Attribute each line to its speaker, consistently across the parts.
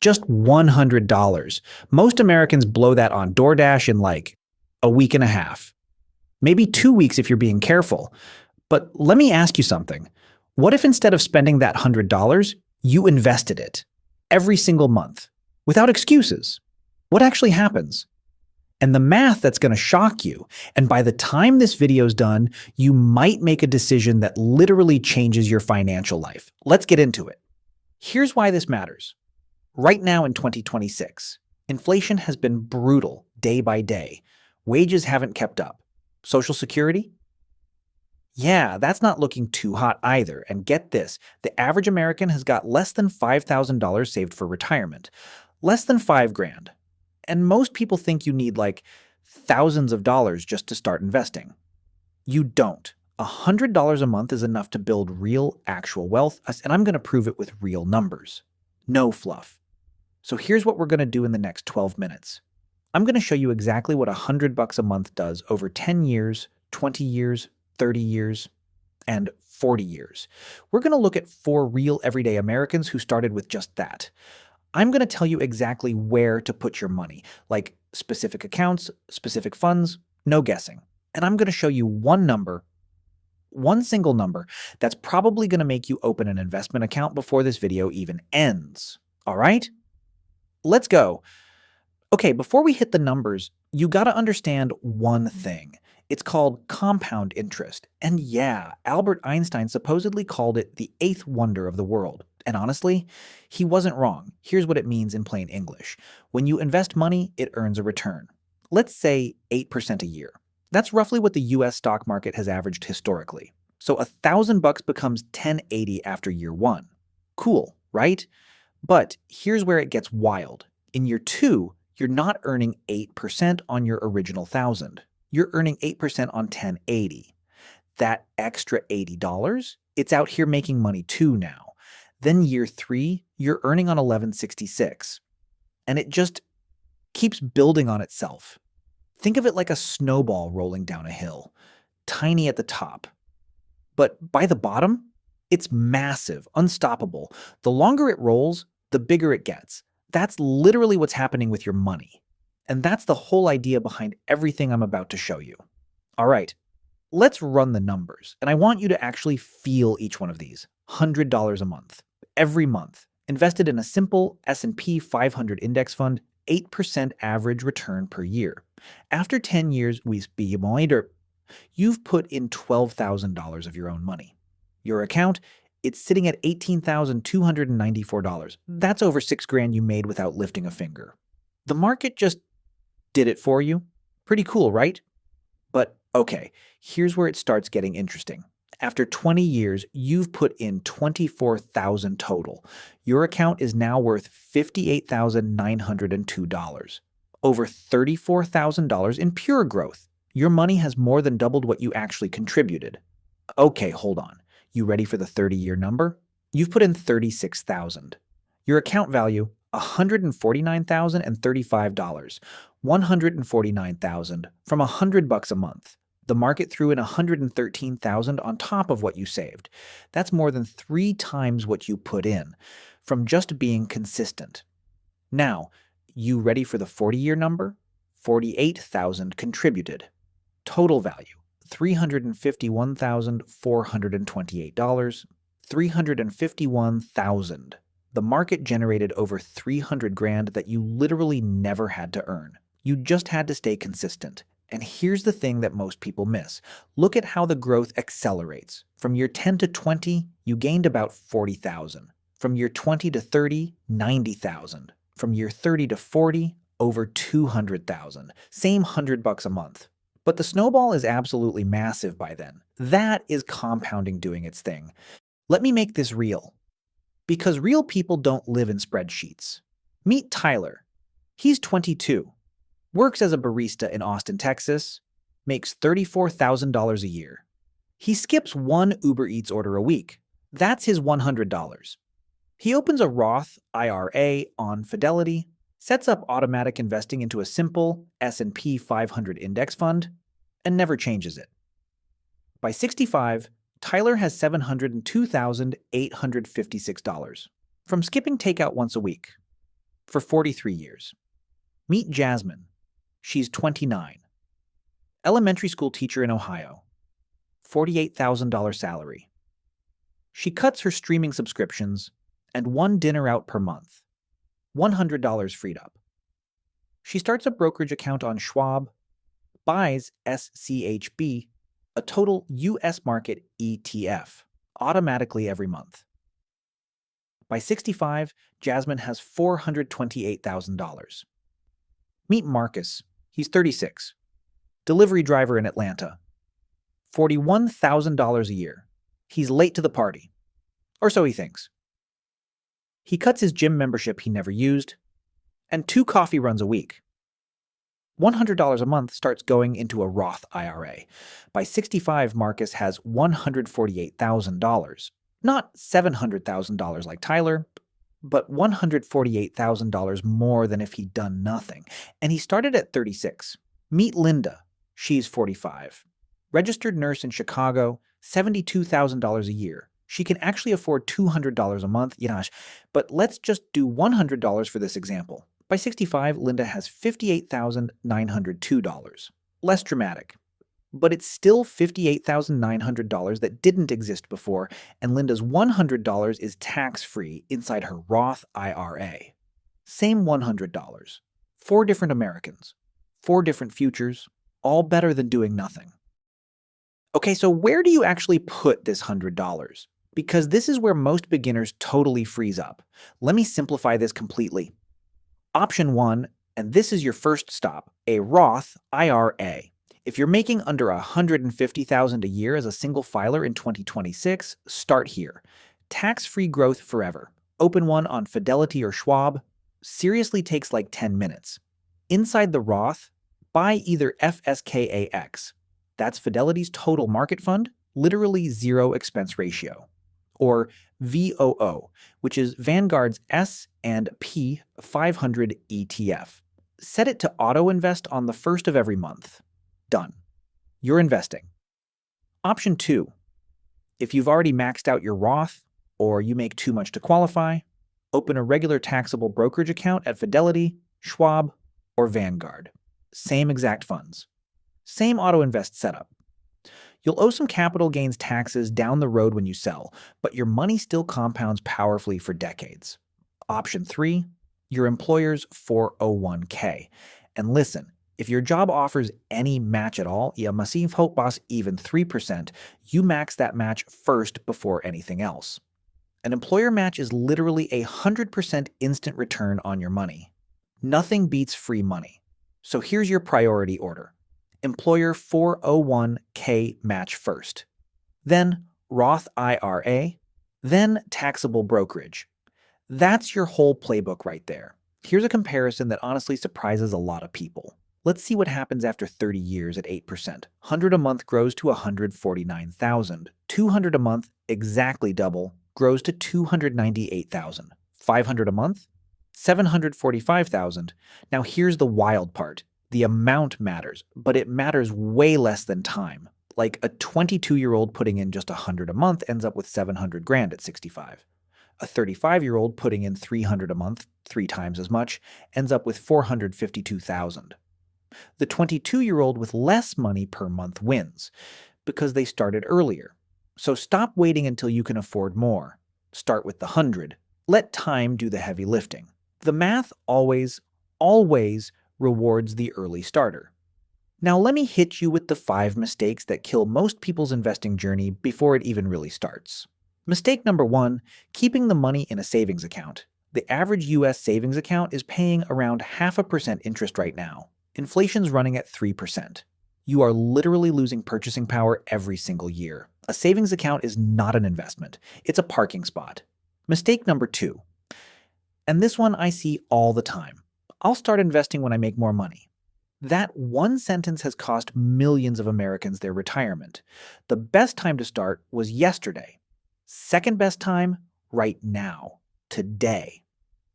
Speaker 1: Just $100. Most Americans blow that on DoorDash in like a week and a half. Maybe 2 weeks if you're being careful. But let me ask you something. What if instead of spending that $100, you invested it every single month without excuses? What actually happens? And the math that's going to shock you. And by the time this video's done, you might make a decision that literally changes your financial life. Let's get into it. Here's why this matters. Right now in 2026, inflation has been brutal day by day. Wages haven't kept up. Social Security? Yeah, that's not looking too hot either. And get this, the average American has got less than $5,000 saved for retirement. Less than $5,000. And most people think you need like thousands of dollars just to start investing. You don't. $100 a month is enough to build real, actual wealth, and I'm going to prove it with real numbers. No fluff. So here's what we're going to do in the next 12 minutes. I'm going to show you exactly what $100 a month does over 10 years, 20 years, 30 years, and 40 years. We're going to look at 4 real everyday Americans who started with just that. I'm going to tell you exactly where to put your money, like specific accounts, specific funds, no guessing. And I'm going to show you one number, one single number, that's probably going to make you open an investment account before this video even ends. All right? Let's go. Okay, before we hit the numbers, you got to understand one thing. It's called compound interest. And yeah, Albert Einstein supposedly called it the 8th wonder of the world. And honestly, he wasn't wrong. Here's what it means in plain English. When you invest money, it earns a return. Let's say 8% a year. That's roughly what the US stock market has averaged historically. So $1,000 becomes $1,080 after year 1. Cool, right? But here's where it gets wild. In year 2, you're not earning 8% on your original 1,000. You're earning 8% on $1,080. That extra $80, it's out here making money too now. Then year 3, you're earning on $1,166. And it just keeps building on itself. Think of it like a snowball rolling down a hill, tiny at the top. But by the bottom, it's massive, unstoppable. The longer it rolls, the bigger it gets. That's literally what's happening with your money. And that's the whole idea behind everything I'm about to show you. All right, let's run the numbers. And I want you to actually feel each one of these. $100 a month. Every month, invested in a simple S&P 500 index fund, 8% average return per year. After 10 years, you've put in $12,000 of your own money. Your account, it's sitting at $18,294. That's over $6,000 you made without lifting a finger. The market just did it for you. Pretty cool, right? But okay, here's where it starts getting interesting. After 20 years, you've put in $24,000 total. Your account is now worth $58,902. Over $34,000 in pure growth. Your money has more than doubled what you actually contributed. Okay, hold on. You ready for the 30-year number? You've put in $36,000. Your account value, $149,035. $149,000 from $100 a month. The market threw in $113,000 on top of what you saved. That's more than 3 times what you put in from just being consistent. Now, you ready for the 40-year number? $48,000 contributed. Total value, $351,428. $351,000. The market generated over $300,000 that you literally never had to earn. You just had to stay consistent. And here's the thing that most people miss. Look at how the growth accelerates. From year 10 to 20, you gained about $40,000. From year 20 to 30, $90,000. From year 30 to 40, over $200,000. Same $100 a month. But the snowball is absolutely massive by then. That is compounding doing its thing. Let me make this real. Because real people don't live in spreadsheets. Meet Tyler. He's 22. Works as a barista in Austin, Texas, makes $34,000 a year. He skips 1 Uber Eats order a week. That's his $100. He opens a Roth IRA on Fidelity, sets up automatic investing into a simple S&P 500 index fund, and never changes it. By 65, Tyler has $702,856 from skipping takeout once a week. for 43 years. Meet Jasmine. She's 29. Elementary school teacher in Ohio. $48,000 salary. She cuts her streaming subscriptions and one dinner out per month. $100 freed up. She starts a brokerage account on Schwab, buys SCHB, a total U.S. market ETF, automatically every month. By 65, Jasmine has $428,000. Meet Marcus. He's 36. Delivery driver in Atlanta. $41,000 a year. He's late to the party. Or so he thinks. He cuts his gym membership he never used, and 2 coffee runs a week. $100 a month starts going into a Roth IRA. By 65, Marcus has $148,000. Not $700,000 like Tyler, but $148,000 more than if he'd done nothing. And he started at 36. Meet Linda. She's 45. Registered nurse in Chicago, $72,000 a year. She can actually afford $200 a month, Yanash, but let's just do $100 for this example. By 65, Linda has $58,902. Less dramatic. But it's still $58,900 that didn't exist before, and Linda's $100 is tax-free inside her Roth IRA. Same $100. 4 different Americans. 4 different futures, all better than doing nothing. Okay, so where do you actually put this $100? Because this is where most beginners totally freeze up. Let me simplify this completely. Option 1, and this is your first stop, a Roth IRA. If you're making under $150,000 a year as a single filer in 2026, start here. Tax-free growth forever. Open one on Fidelity or Schwab. Seriously takes like 10 minutes. Inside the Roth, buy either FSKAX. That's Fidelity's total market fund, literally zero expense ratio. Or VOO, which is Vanguard's S&P 500 ETF. Set it to auto-invest on the first of every month. Done. You're investing. Option 2. If you've already maxed out your Roth, or you make too much to qualify, open a regular taxable brokerage account at Fidelity, Schwab, or Vanguard. Same exact funds. Same auto-invest setup. You'll owe some capital gains taxes down the road when you sell, but your money still compounds powerfully for decades. Option 3, your employer's 401k. And listen, if your job offers any match at all, massiv hoppas even 3%, you max that match first before anything else. An employer match is literally 100% instant return on your money. Nothing beats free money. So here's your priority order. Employer 401k match first. Then Roth IRA. Then taxable brokerage. That's your whole playbook right there. Here's a comparison that honestly surprises a lot of people. Let's see what happens after 30 years at 8%. 100 a month grows to 149,000. 200 a month, exactly double, grows to 298,000. 500 a month, 745,000. Now here's the wild part. The amount matters, but it matters way less than time. Like a 22-year-old putting in just 100 a month ends up with 700 grand at 65. A 35-year-old putting in 300 a month, 3 times as much, ends up with 452,000. The 22-year-old with less money per month wins because they started earlier. So stop waiting until you can afford more. Start with the 100. Let time do the heavy lifting. The math always rewards the early starter. Now let me hit you with the 5 mistakes that kill most people's investing journey before it even really starts. Mistake number 1, keeping the money in a savings account. The average US savings account is paying around 0.5% interest right now. Inflation's running at 3%. You are literally losing purchasing power every single year. A savings account is not an investment. It's a parking spot. Mistake number 2. And this one I see all the time. I'll start investing when I make more money. That one sentence has cost millions of Americans their retirement. The best time to start was yesterday. Second best time, right now, today.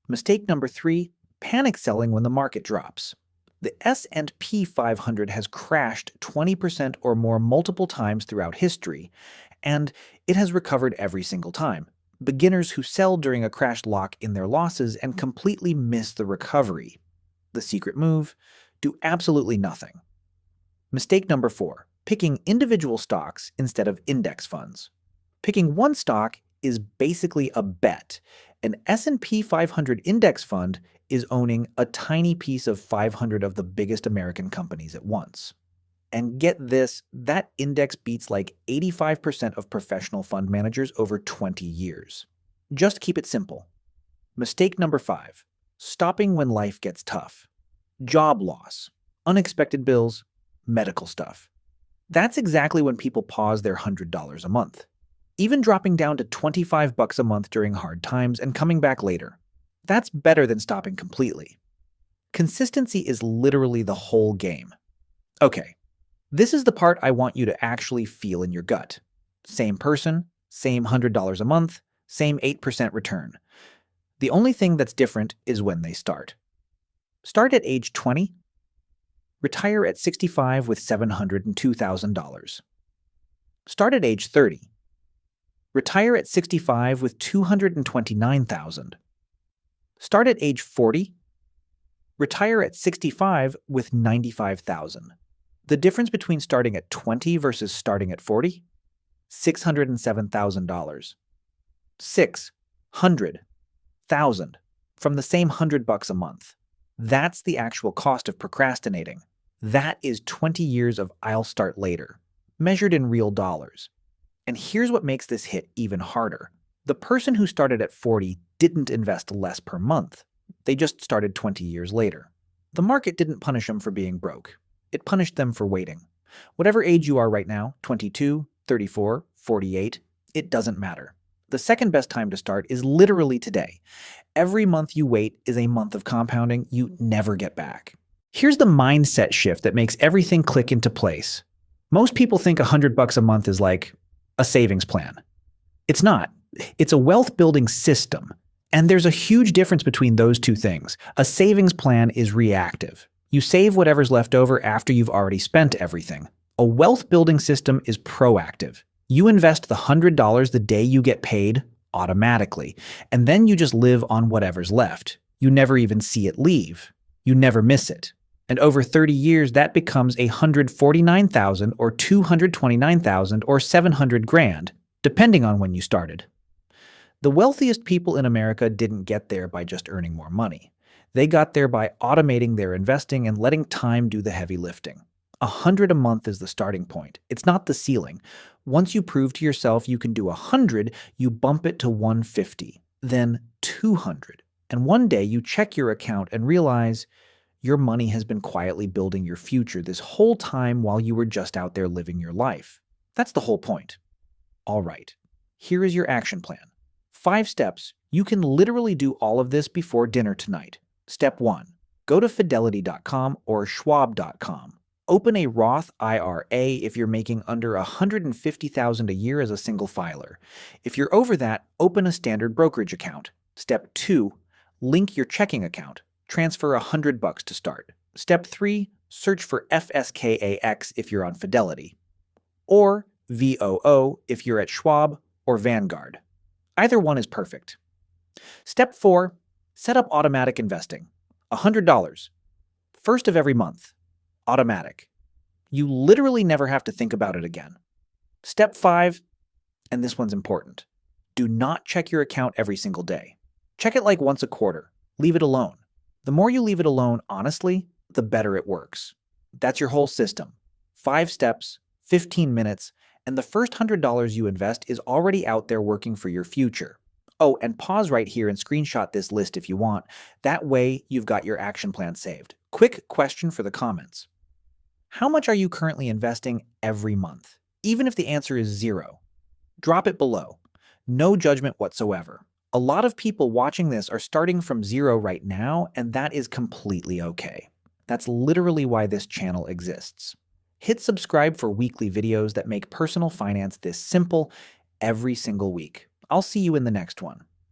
Speaker 1: Mistake number 3, panic selling when the market drops. The S&P 500 has crashed 20% or more multiple times throughout history, and it has recovered every single time. beginners who sell during a crash lock in their losses and completely miss the recovery. The secret move: do absolutely nothing. Mistake number 4, picking individual stocks instead of index funds. Picking one stock is basically a bet. An S&P 500 index fund is owning a tiny piece of 500 of the biggest American companies at once. And get this, that index beats like 85% of professional fund managers over 20 years. Just keep it simple. Mistake number 5, stopping when life gets tough. Job loss, unexpected bills, medical stuff. That's exactly when people pause their $100 a month. Even dropping down to $25 a month during hard times and coming back later. That's better than stopping completely. Consistency is literally the whole game. Okay, this is the part I want you to actually feel in your gut. Same person, same $100 a month, same 8% return. The only thing that's different is when they start. Start at age 20. Retire at 65 with $702,000. Start at age 30. Retire at 65 with $229,000. Start at age 40. Retire at 65 with $95,000. The difference between starting at 20 versus starting at 40? $607,000. $600,000 from the same $100 a month. That's the actual cost of procrastinating. That is 20 years of "I'll start later," measured in real dollars. And here's what makes this hit even harder. The person who started at 40 didn't invest less per month. They just started 20 years later. The market didn't punish them for being broke. It punished them for waiting. Whatever age you are right now, 22, 34, 48, it doesn't matter. The second best time to start is literally today. Every month you wait is a month of compounding you never get back. Here's the mindset shift that makes everything click into place. Most people think $100 a month is like a savings plan. It's not. It's a wealth-building system. And there's a huge difference between those two things. A savings plan is reactive. You save whatever's left over after you've already spent everything. A wealth-building system is proactive. You invest the $100 the day you get paid automatically, and then you just live on whatever's left. You never even see it leave. You never miss it. And over 30 years, that becomes $149,000 or $229,000 or $700,000, depending on when you started. The wealthiest people in America didn't get there by just earning more money. They got there by automating their investing and letting time do the heavy lifting. $100 a month is the starting point. It's not the ceiling. Once you prove to yourself you can do $100, you bump it to $150, then $200. And one day you check your account and realize your money has been quietly building your future this whole time while you were just out there living your life. That's the whole point. All right, here is your action plan. 5 steps. You can literally do all of this before dinner tonight. Step 1. Go to fidelity.com or schwab.com. Open a Roth IRA if you're making under $150,000 a year as a single filer. If you're over that, open a standard brokerage account. Step 2. Link your checking account. Transfer $100 to start. Step 3. Search for FSKAX if you're on Fidelity, or VOO if you're at Schwab or Vanguard. Either one is perfect. Step 4. Set up automatic investing. $100. First of every month. Automatic. You literally never have to think about it again. Step 5, and this one's important. Do not check your account every single day. Check it like once a quarter. Leave it alone. The more you leave it alone, honestly, the better it works. That's your whole system. 5 steps, 15 minutes, and the first $100 you invest is already out there working for your future. Oh, and pause right here and screenshot this list if you want. That way, you've got your action plan saved. Quick question for the comments. How much are you currently investing every month? Even if the answer is 0. Drop it below. No judgment whatsoever. A lot of people watching this are starting from 0 right now, and that is completely okay. That's literally why this channel exists. Hit subscribe for weekly videos that make personal finance this simple every single week. I'll see you in the next one.